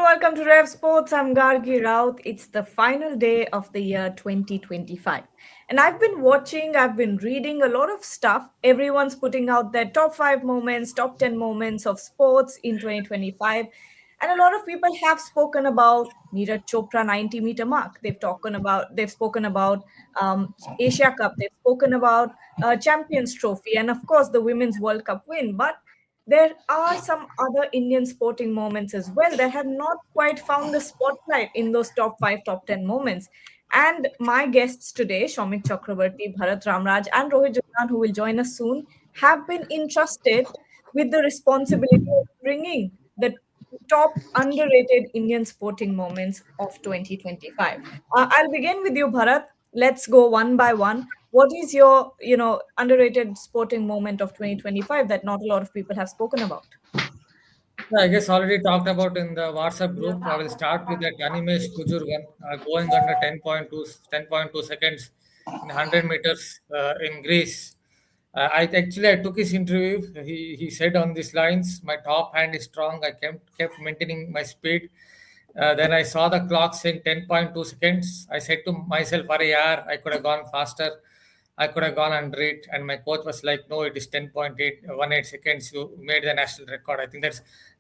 welcome to Rev Sports. I'm Gargi Raut. It's the final day of the year 2025. And I've been watching, I've been reading a lot of stuff. Everyone's putting out their top 5 moments, top 10 moments of sports in 2025. And a lot of people have spoken about Neeraj Chopra 90-meter mark. They've spoken about Asia Cup. They've spoken about Champions Trophy, and of course the Women's World Cup win. But there are some other Indian sporting moments as well that have not quite found the spotlight in those top 5, top 10 moments. And my guests today, Shomik Chakrabarti, Bharat Ramraj, and Rohit Jagnan, who will join us soon, have been entrusted with the responsibility of bringing the top underrated Indian sporting moments of 2025. I'll begin with you, Bharat. Let's go one by one. What is your, underrated sporting moment of 2025 that not a lot of people have spoken about? Yeah, I guess already talked about in the WhatsApp group. I will start with that Animesh Kujur one, going under 10.2 seconds in 100 meters in Greece. I took his interview. He said on these lines, "My top hand is strong. I kept maintaining my speed." Then I saw the clock saying 10.2 seconds. I said to myself, "Arey yaar, I could have gone faster. I could have gone under it." And my coach was like, "No, it is 10.818 seconds. You made the national record." I think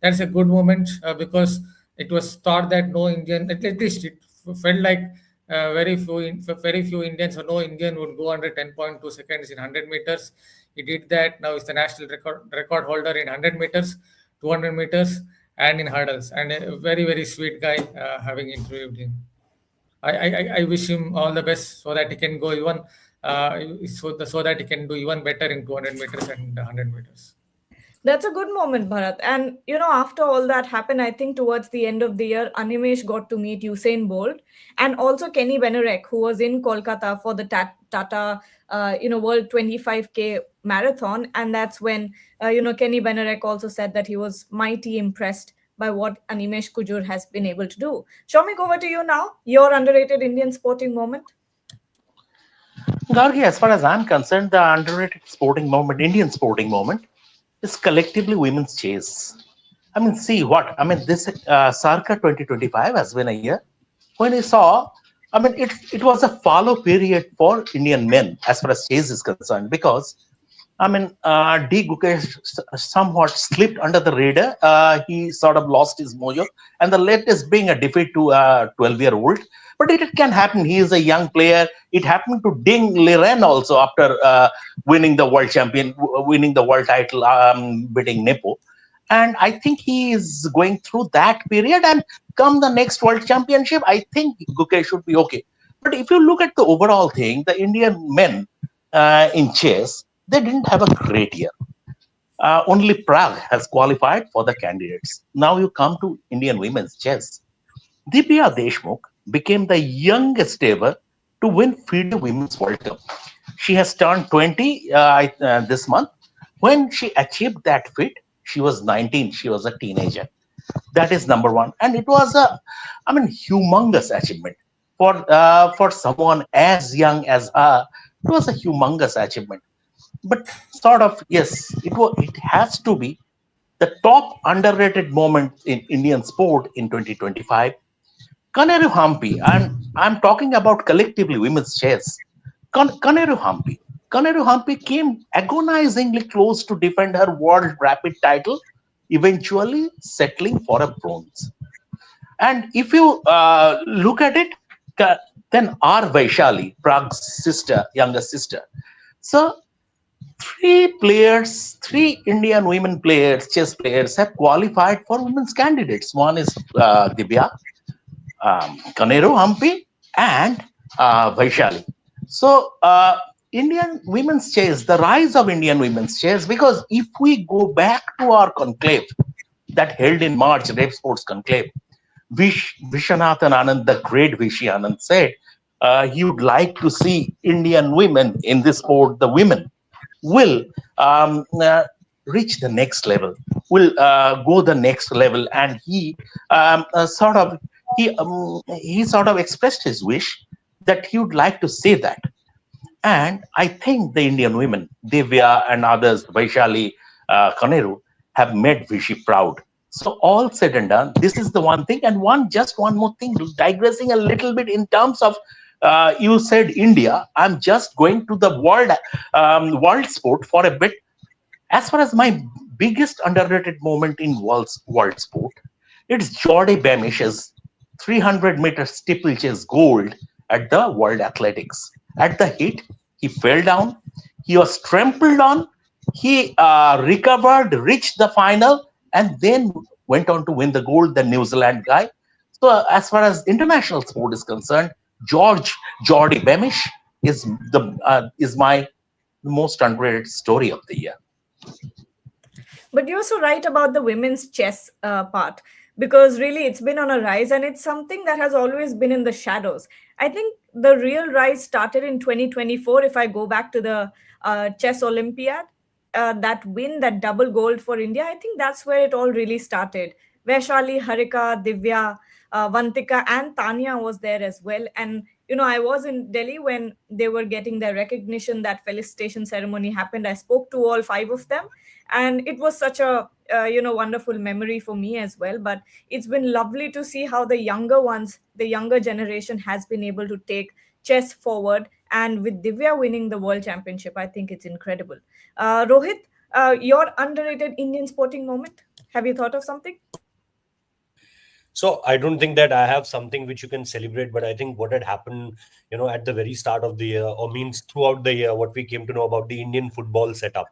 that's a good moment because it was thought that no Indian, at least it felt like very few Indians or no Indian would go under 10.2 seconds in 100 meters. He did that. Now he's the national record holder in 100 meters, 200 meters, and in hurdles. And a very, very sweet guy having interviewed him. I wish him all the best so that he can go even so that he can do even better in 200 meters and 100 meters. That's a good moment, Bharat. And after all that happened, I think towards the end of the year, Animesh got to meet Usain Bolt and also Kenny Benarek, who was in Kolkata for the Tata, World 25K marathon. And that's when, Kenny Benarek also said that he was mighty impressed by what Animesh Kujur has been able to do. Shomik, over to you now. Your underrated Indian sporting moment. Gargi, as far as I'm concerned, the underrated sporting moment, Indian sporting moment, is collectively women's chase. I mean, see what? I mean, this Sarka 2025 has been a year when I saw, I mean, it was a follow period for Indian men as far as chase is concerned because, I mean, D. Gukesh somewhat slipped under the radar. He sort of lost his mojo. And the latest being a defeat to a 12-year-old. But it can happen. He is a young player. It happened to Ding Liren also after winning the world title, beating Nepo. And I think he is going through that period. And come the next world championship, I think Gukesh should be okay. But if you look at the overall thing, the Indian men in chess, they didn't have a great year. Only Prague has qualified for the candidates. Now you come to Indian women's chess. Divya Deshmukh became the youngest ever to win FIDE Women's World Cup. She has turned 20 this month. When she achieved that feat, she was 19. She was a teenager. That is number one. And it was humongous achievement. For someone as young as her, it was a humongous achievement. But sort of, yes, it has to be the top underrated moment in Indian sport in 2025. Kaneru Hampi, and I'm talking about collectively women's chess. Kaneru Hampi came agonizingly close to defend her world rapid title, eventually settling for a bronze. And if you look at it, then R. Vaishali, Prague's younger sister. So three Indian women players, chess players, have qualified for women's candidates. One is Divya, Kaneru Hampi, and Vaishali. So Indian women's chess, the rise of Indian women's chess, because if we go back to our conclave that held in March, Rev Sports Conclave, Viswanathan Anand, the great Vishy Anand, said he would like to see Indian women in this sport, the women, will reach the next level, will go the next level. And he sort of expressed his wish that he would like to say that. And I think the Indian women, Divya and others, Vaishali, Kaneru, have made Vishy proud. So all said and done, this is the one thing. And just one more thing, digressing a little bit in terms of, you said India. I'm just going to the world sport for a bit. As far as my biggest underrated moment in world sport, it's Jordi Bamish's 300-meter steeplechase gold at the World Athletics. At the hit, he fell down. He was trampled on. He recovered, reached the final, and then went on to win the gold, the New Zealand guy. So, as far as international sport is concerned, Jordi Bamish is my most underrated story of the year. But you're so right about the women's chess part, because really it's been on a rise and it's something that has always been in the shadows. I think the real rise started in 2024. If I go back to the chess Olympiad, that win, that double gold for India, I think that's where it all really started. Vaishali, Harika, Divya, Vantika, and Tanya was there as well. And I was in Delhi when they were getting their recognition. That felicitation ceremony happened. I spoke to all five of them, and it was such a wonderful memory for me as well. But it's been lovely to see how the younger ones, the younger generation, has been able to take chess forward, and with Divya winning the world championship, I think it's incredible. Rohit, your underrated Indian sporting moment, have you thought of something? So I don't think that I have something which you can celebrate, but I think what had happened, at the very start of the year, or means throughout the year, what we came to know about the Indian football setup,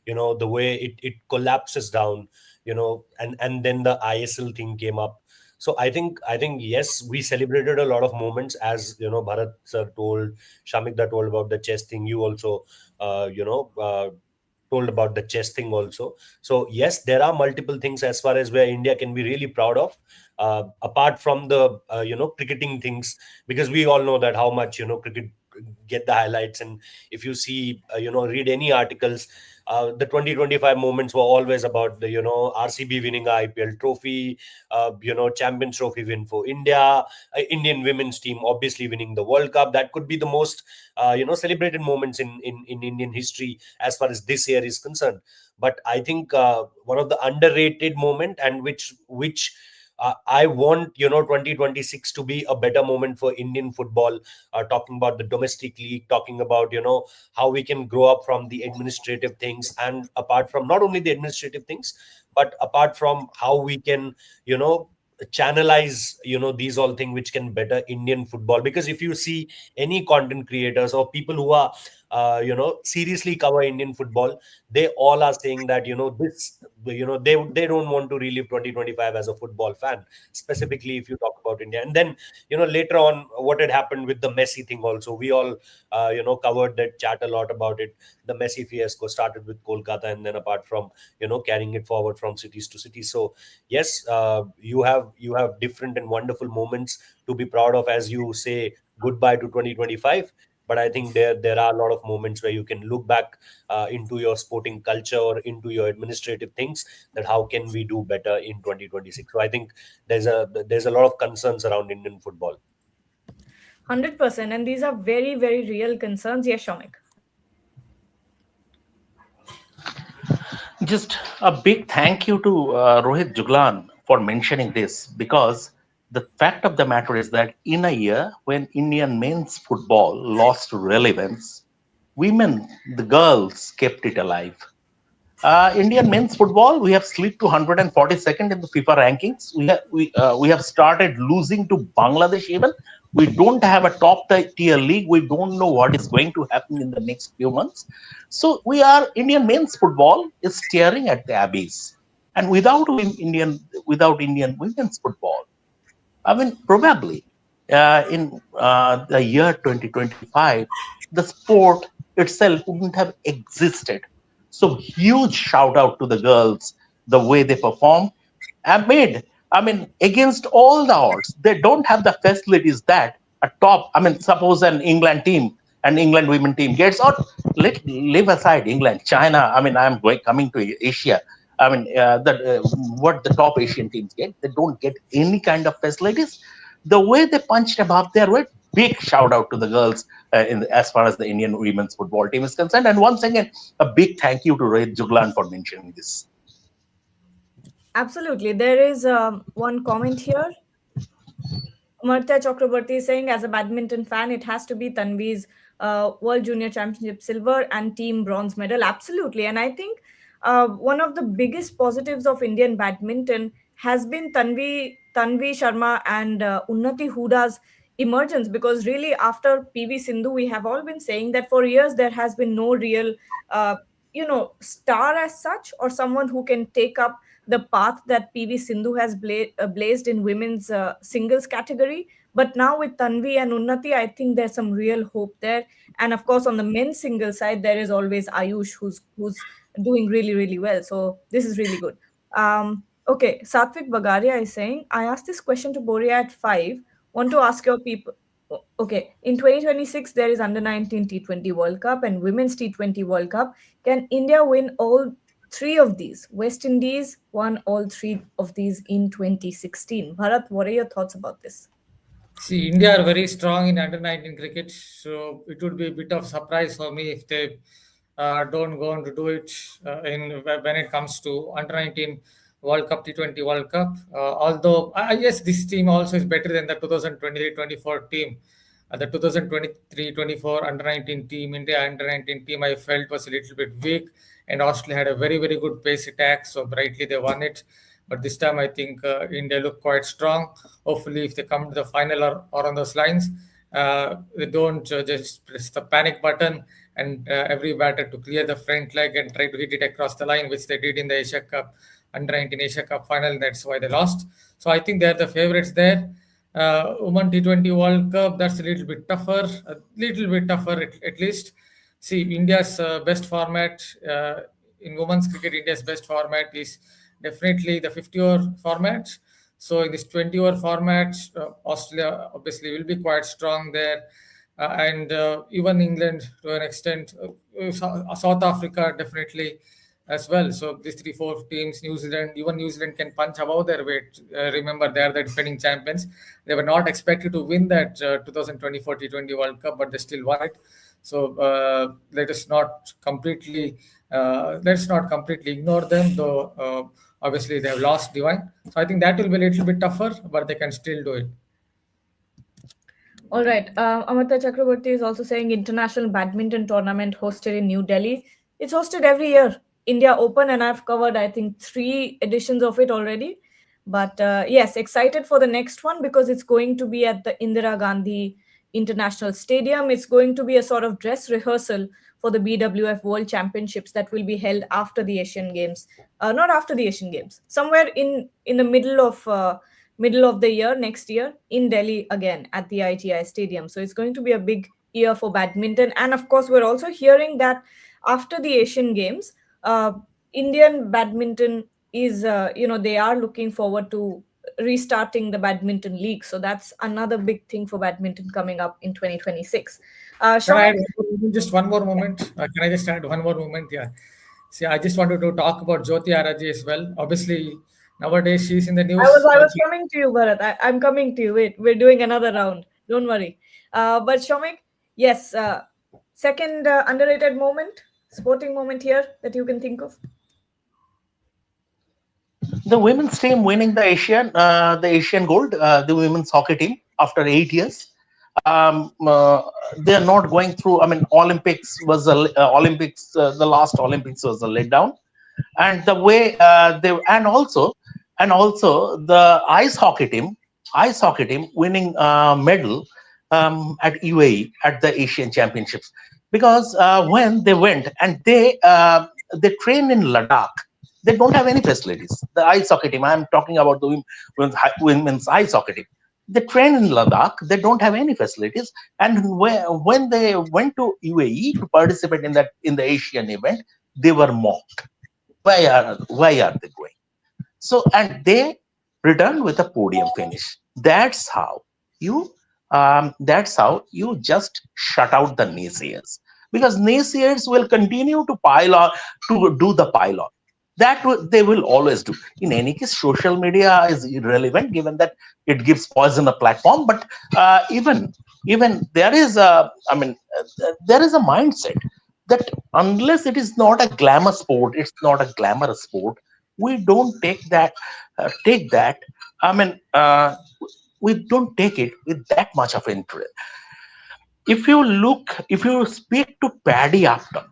the way it collapses down, and then the ISL thing came up. So I think yes, we celebrated a lot of moments, as Bharat sir told, Shamikda told about the chess thing. You also, told about the chess thing also. So yes, there are multiple things as far as where India can be really proud of, apart from the cricketing things, because we all know that how much cricket get the highlights. And if you see read any articles, the 2025 moments were always about the RCB winning a IPL trophy, Champions Trophy win for India, Indian women's team obviously winning the World Cup. That could be the most celebrated moments in Indian history as far as this year is concerned. But I think one of the underrated moment, and which I want 2026 to be a better moment for Indian football. Talking about the domestic league, talking about how we can grow up from the administrative things, and apart from not only the administrative things, but apart from how we can channelize these all things which can better Indian football. Because if you see any content creators or people who are seriously cover Indian football, they all are saying that this they don't want to relive 2025 as a football fan, specifically if you talk about India. And then later on, what had happened with the Messi thing also, we all covered that, chat a lot about it. The Messi fiasco started with Kolkata, and then apart from carrying it forward from cities to cities. So yes, you have different and wonderful moments to be proud of as you say goodbye to 2025. But I think there are a lot of moments where you can look back into your sporting culture or into your administrative things, that how can we do better in 2026. So I think there's a lot of concerns around Indian football. 100%, and these are very, very real concerns. Yes, Shomik. Just a big thank you to Rohit Juglan for mentioning this, because the fact of the matter is that in a year when Indian men's football lost relevance, women, the girls, kept it alive. Indian men's football, we have slipped to 142nd in the FIFA rankings. We have started losing to Bangladesh even. We don't have a top tier league. We don't know what is going to happen in the next few months. So Indian men's football is staring at the abyss. And without Indian women's football, I mean, probably in the year 2025, the sport itself wouldn't have existed. So huge shout out to the girls, the way they performed against all the odds. They don't have the facilities that a top, suppose an England women team gets, or leave aside England, China. Coming to Asia. What the top Asian teams get, they don't get any kind of facilities. The way they punched above their weight, big shout out to the girls as far as the Indian women's football team is concerned. And once again, a big thank you to Rohit Juglan for mentioning this. Absolutely. There is one comment here. Amartya Chakraborty is saying, as a badminton fan, it has to be Tanvi's World Junior Championship silver and team bronze medal. Absolutely. And I think one of the biggest positives of Indian badminton has been Tanvi Sharma and Unnati Huda's emergence, because really after PV Sindhu, we have all been saying that for years there has been no real, uh, star as such, or someone who can take up the path that PV Sindhu has blazed in women's singles category. But now with Tanvi and Unnati, I think there's some real hope there. And of course, on the men's single side, there is always Ayush, who's doing really, really well. So this is really good. Okay, Satvik Bagaria is saying, I asked this question to Boria at 5. Want to ask your people. Okay, in 2026, there is under 19 T20 World Cup and Women's T20 World Cup. Can India win all three of these? West Indies won all three of these in 2016. Bharat, what are your thoughts about this? See, India are very strong in under 19 cricket, so it would be a bit of surprise for me if they don't go on to do it in when it comes to under 19 World Cup, T20 World Cup. Although, yes, this team also is better than the 2023-24 team. The 2023-24 under 19 team, India under 19 team, I felt was a little bit weak, and Australia had a very, very good pace attack, so brightly they won it. But this time, I think India look quite strong. Hopefully, if they come to the final or on those lines, they don't just press the panic button and every batter to clear the front leg and try to hit it across the line, which they did in the Asia Cup, under 19 Asia Cup final. That's why they lost. So I think they're the favorites there. Women T20 World Cup, that's a little bit tougher at least. See, India's best format in women's cricket, India's best format is definitely the 50-over format. So in this 20-over format, Australia obviously will be quite strong there. And even England to an extent, South Africa definitely as well. So these three, four teams, New Zealand, even New Zealand can punch above their weight. Remember, they are the defending champions. They were not expected to win that 2024 T20 World Cup, but they still won it. So let's not completely ignore them, though. Obviously, they have lost Divine. So I think that will be a little bit tougher, but they can still do it. All right. Amartya Chakraborty is also saying international badminton tournament hosted in New Delhi. It's hosted every year. India Open, and I've covered, I think, 3 editions of it already. But yes, excited for the next one because it's going to be at the Indira Gandhi International Stadium. It's going to be a sort of dress rehearsal for the BWF World Championships that will be held after the Asian Games. Not after the Asian Games, somewhere in the middle of the year, next year, in Delhi again at the ITI Stadium. So it's going to be a big year for badminton. And of course, we're also hearing that after the Asian Games, Indian badminton is, they are looking forward to restarting the badminton league. So that's another big thing for badminton coming up in 2026. Can I add Shaunak, just one more moment? Can I just add one more moment? Yeah. See, I just wanted to talk about Jyoti Araji as well. Obviously, nowadays she's in the news. I was coming to you, Bharat. I'm coming to you. Wait, we're doing another round. Don't worry. But Shomik, yes, second underrated moment, sporting moment here that you can think of. The women's team winning the Asian gold, the women's hockey team after 8 years. They are not going through. I mean, Olympics was the last Olympics was a letdown, and the way and also the ice hockey team winning medal at UAE at the Asian Championships, because when they went and they trained in Ladakh. They don't have any facilities. The ice hockey team, I'm talking about the women's ice hockey team. They train in Ladakh. They don't have any facilities. And when they went to UAE to participate in the Asian event, they were mocked. Why are they going? So, and they returned with a podium finish. That's how you just shut out the naysayers, because naysayers will continue to pile on, to do the pile on. That they will always do. In any case, social media is irrelevant, given that it gives poison a platform. But even there is there is a mindset that unless it is not a glamour sport, it's not a glamorous sport. we don't take that. I mean, we don't take it with that much of interest. If you speak to Paddy Upton,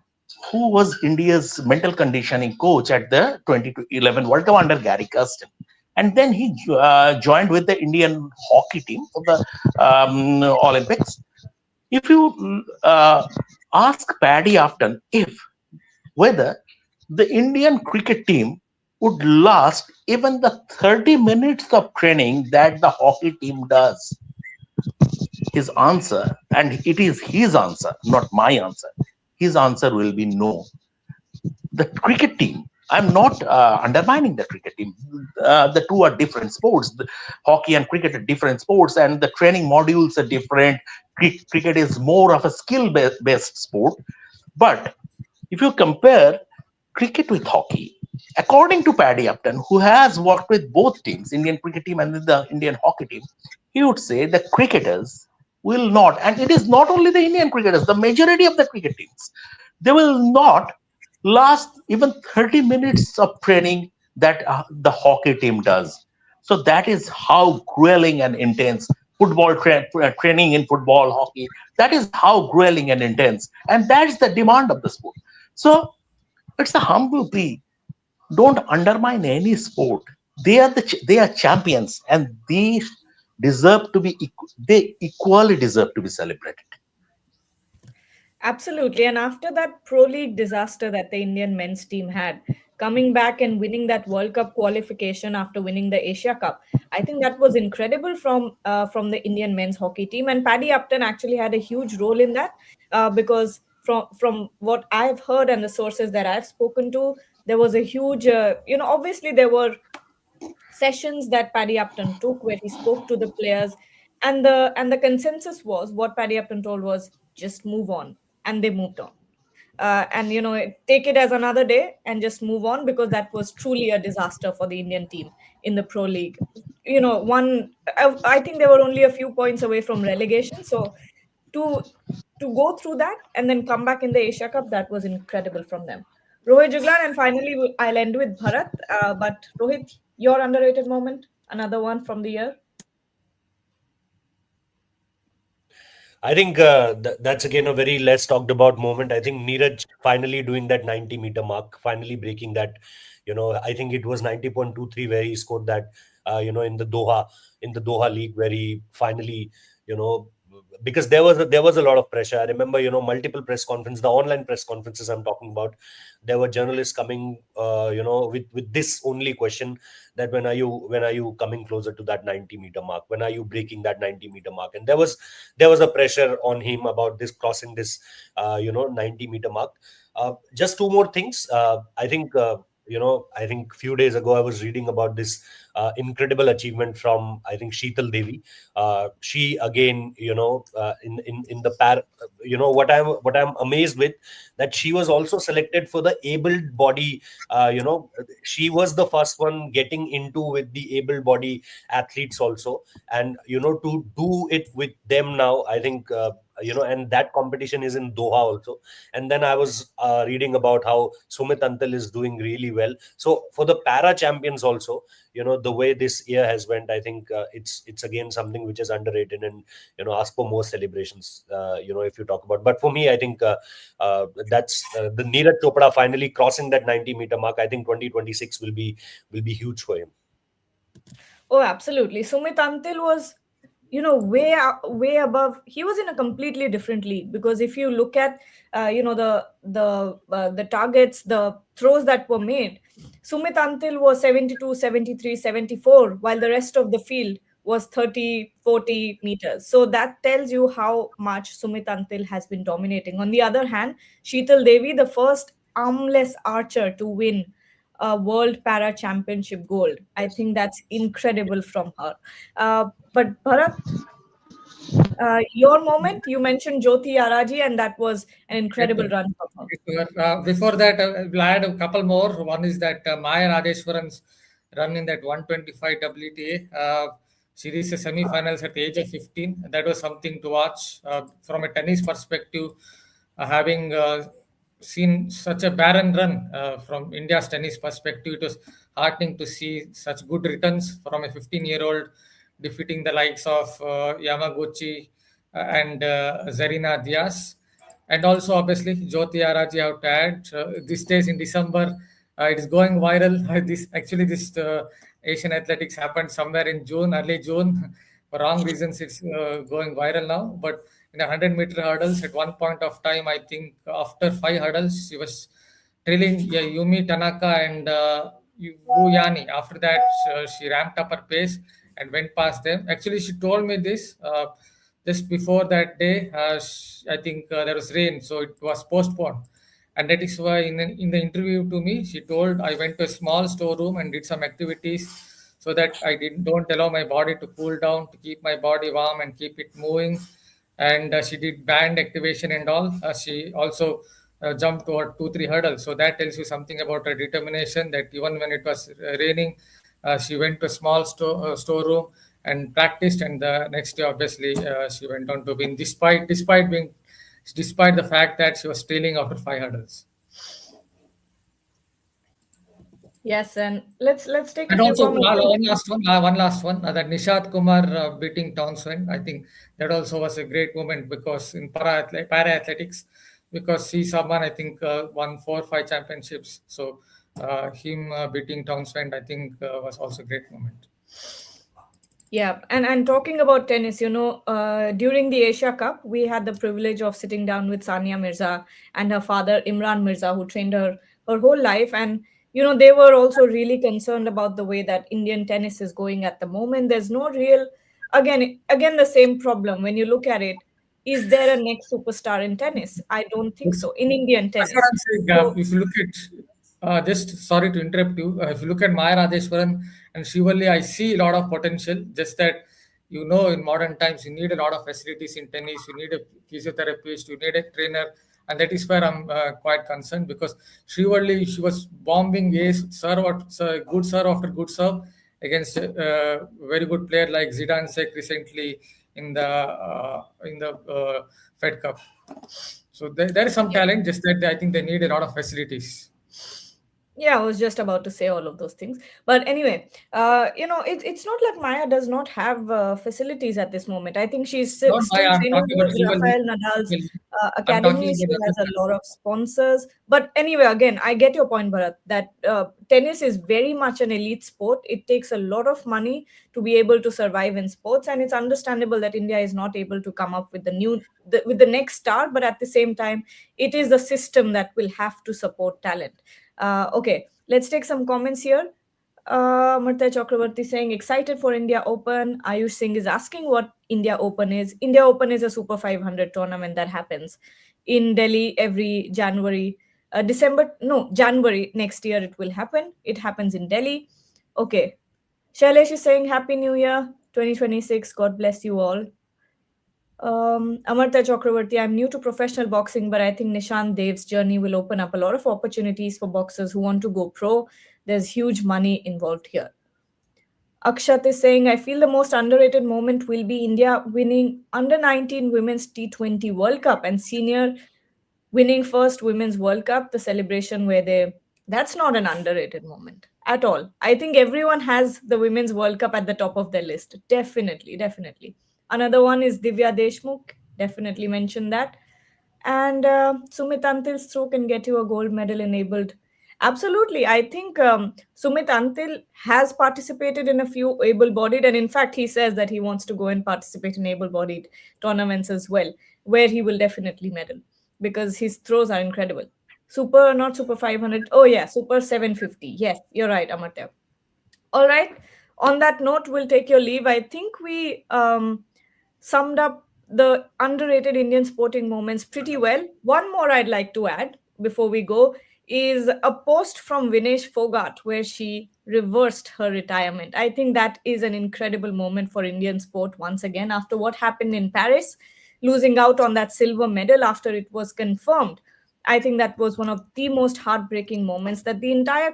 who was India's mental conditioning coach at the 2011 World Cup under Gary Kirsten, and then he joined with the Indian hockey team for the Olympics. If you ask Paddy Upton if whether the Indian cricket team would last even the 30 minutes of training that the hockey team does, his answer, and it is his answer, not my answer, his answer will be no. The cricket team, I'm not undermining the cricket team. The two are different sports. Hockey and cricket are different sports, and the training modules are different. Cricket is more of a skill based sport. But if you compare cricket with hockey, according to Paddy Upton, who has worked with both teams, Indian cricket team and the Indian hockey team, he would say the cricketers will not, and it is not only the Indian cricketers, the majority of the cricket teams, they will not last even 30 minutes of training that the hockey team does. So that is how grueling and intense training in football, hockey, that is how grueling and intense. And that's the demand of the sport. So it's a humble plea. Don't undermine any sport. They are champions, and they deserve to be they equally deserve to be celebrated. Absolutely. And after that Pro League disaster that the Indian men's team had, coming back and winning that World Cup qualification after winning the Asia Cup, I think that was incredible from the Indian men's hockey team. And Paddy Upton actually had a huge role in that, because from what I've heard and the sources that I've spoken to, there was a huge, obviously there were sessions that Paddy Upton took where he spoke to the players, and the consensus was what Paddy Upton told was just move on, and they moved on. And take it as another day and just move on, because that was truly a disaster for the Indian team in the Pro League. I think they were only a few points away from relegation, so to go through that and then come back in the Asia Cup, that was incredible from them. Rohit Juglan, and finally I'll end with Bharat. But Rohit, your underrated moment, another one from the year. I think that's again a very less talked about moment. I think Neeraj finally doing that 90-meter mark, finally breaking that. I think it was 90.23 where he scored that. In the Doha League, where he finally, because there was a lot of pressure. I remember, multiple press conferences, the online press conferences I'm talking about. There were journalists coming, with this only question, that when are you coming closer to that 90-meter mark? When are you breaking that 90-meter mark? And there was a pressure on him about this crossing this 90-meter mark. Just two more things. I think few days ago I was reading about this incredible achievement from, I think, Sheetal Devi. She again, in the what I'm amazed with, that she was also selected for the able body. She was the first one getting into with the able body athletes also, and to do it with them now, I think. And that competition is in Doha also. And then I was reading about how Sumit Antal is doing really well. So for the para champions also, the way this year has went, I think it's again something which is underrated, and ask for more celebrations. If you talk about, but for me, I think that's the Neeraj Chopra finally crossing that 90-meter mark. I think 2026 will be huge for him. Oh, absolutely. Sumit Antil was, way above. He was in a completely different league, because if you look at, the targets, the throws that were made, Sumit Antil was 72, 73, 74, while the rest of the field was 30, 40 meters. So that tells you how much Sumit Antil has been dominating. On the other hand, Sheetal Devi, the first armless archer to win a World Para Championship gold. I think that's incredible from her. But Bharat, your moment, you mentioned Jyoti Araji, and that was an incredible run from her. Before that, I'll add a couple more. One is that Maya Rajeshwaran's run in that 125 WTA series semi-finals at the age of 15. That was something to watch from a tennis perspective. Having seen such a barren run from India's tennis perspective. It was heartening to see such good returns from a 15-year-old defeating the likes of Yamaguchi and Zarina Diaz. And also, obviously, Jyoti Araji out to add. These days in December, it is going viral. This Asian Athletics happened somewhere in June, early June. For wrong reasons, it's going viral now. But in a 100-meter hurdles, at one point of time, I think after 5 hurdles, she was trailing Yumi Tanaka and Wu Yani. After that, she ramped up her pace and went past them. Actually, she told me this. Just before that day, I think there was rain, so it was postponed. And that is why in the interview to me, she told I went to a small storeroom and did some activities so that don't allow my body to cool down, to keep my body warm and keep it moving. And she did band activation and all. She also jumped toward 2-3 hurdles. So that tells you something about her determination that even when it was raining, she went to a small storeroom and practiced. And the next day, obviously, she went on to win, despite the fact that she was trailing after 5 hurdles. Yes, and let's take a And few also comments. one last one. That Nishad Kumar beating Townsend. I think that also was a great moment because in para athletics, because he's someone I think won 4 or 5 championships. So him beating Townsend, I think was also a great moment. Yeah, and talking about tennis, during the Asia Cup, we had the privilege of sitting down with Sania Mirza and her father Imran Mirza, who trained her whole life, and they were also really concerned about the way that Indian tennis is going at the moment. There's no real, again the same problem when you look at it. Is there a next superstar in tennis? I don't think so in Indian That's what tennis. I'm saying. So, If you look at, just sorry to interrupt you. If you look at Maya Radeshwaran and Shivali, I see a lot of potential. Just that, in modern times, you need a lot of facilities in tennis. You need a physiotherapist. You need a trainer, and that is where I'm quite concerned because Shivali, she was bombing ace, good serve after good serve against a very good player like Zidane Sek recently in the Fed Cup. So there is some yeah. talent, just that I think they need a lot of facilities. Yeah, I was just about to say all of those things. But anyway, it's not like Maya does not have facilities at this moment. I think she's still, Not still Maya, I'm training talking about with Shivali. Rafael Nadal's I'm academy. talking She about has the a lot of sponsors. But anyway, again, I get your point, Bharat, that tennis is very much an elite sport. It takes a lot of money to be able to survive in sports. And it's understandable that India is not able to come up with with the next star. But at the same time, it is the system that will have to support talent. Okay, let's take some comments here. Martha Chakravarti saying excited for India Open. Ayush Singh is asking what India Open is. India Open is a Super 500 tournament that happens in Delhi every January. January next year it will happen. It happens in Delhi. Okay. Shailesh is saying Happy New Year 2026. God bless you all. Amartya Chakravarti, I'm new to professional boxing, but I think Nishant Dev's journey will open up a lot of opportunities for boxers who want to go pro. There's huge money involved here. Akshat is saying, I feel the most underrated moment will be India winning under 19 Women's T20 World Cup and senior winning first Women's World Cup, the celebration that's not an underrated moment at all. I think everyone has the Women's World Cup at the top of their list. Definitely, definitely. Another one is Divya Deshmukh. Definitely mention that. And Sumit Antil's throw can get you a gold medal enabled. Absolutely. I think Sumit Antil has participated in a few able bodied, and in fact, he says that he wants to go and participate in able bodied tournaments as well, where he will definitely medal because his throws are incredible. Not Super 500. Oh, yeah, Super 750. Yes, you're right, Amartya. All right. On that note, we'll take your leave. I think we summed up the underrated Indian sporting moments pretty well. One more I'd like to add before we go is a post from Vinesh Fogart where she reversed her retirement. I think that is an incredible moment for Indian sport once again after what happened in Paris, losing out on that silver medal after it was confirmed. I think that was one of the most heartbreaking moments that the entire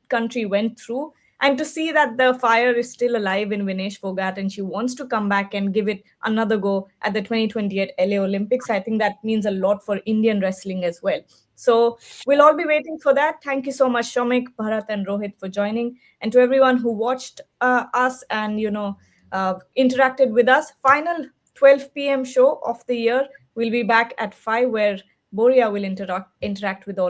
country went through. And to see that the fire is still alive in Vinesh Fogart and she wants to come back and give it another go at the 2028 LA Olympics, I think that means a lot for Indian wrestling as well. So we'll all be waiting for that. Thank you so much, Shomik, Bharat, and Rohit for joining. And to everyone who watched us and, interacted with us, final 12 p.m. show of the year. We'll be back at 5 where Boria will interact with all of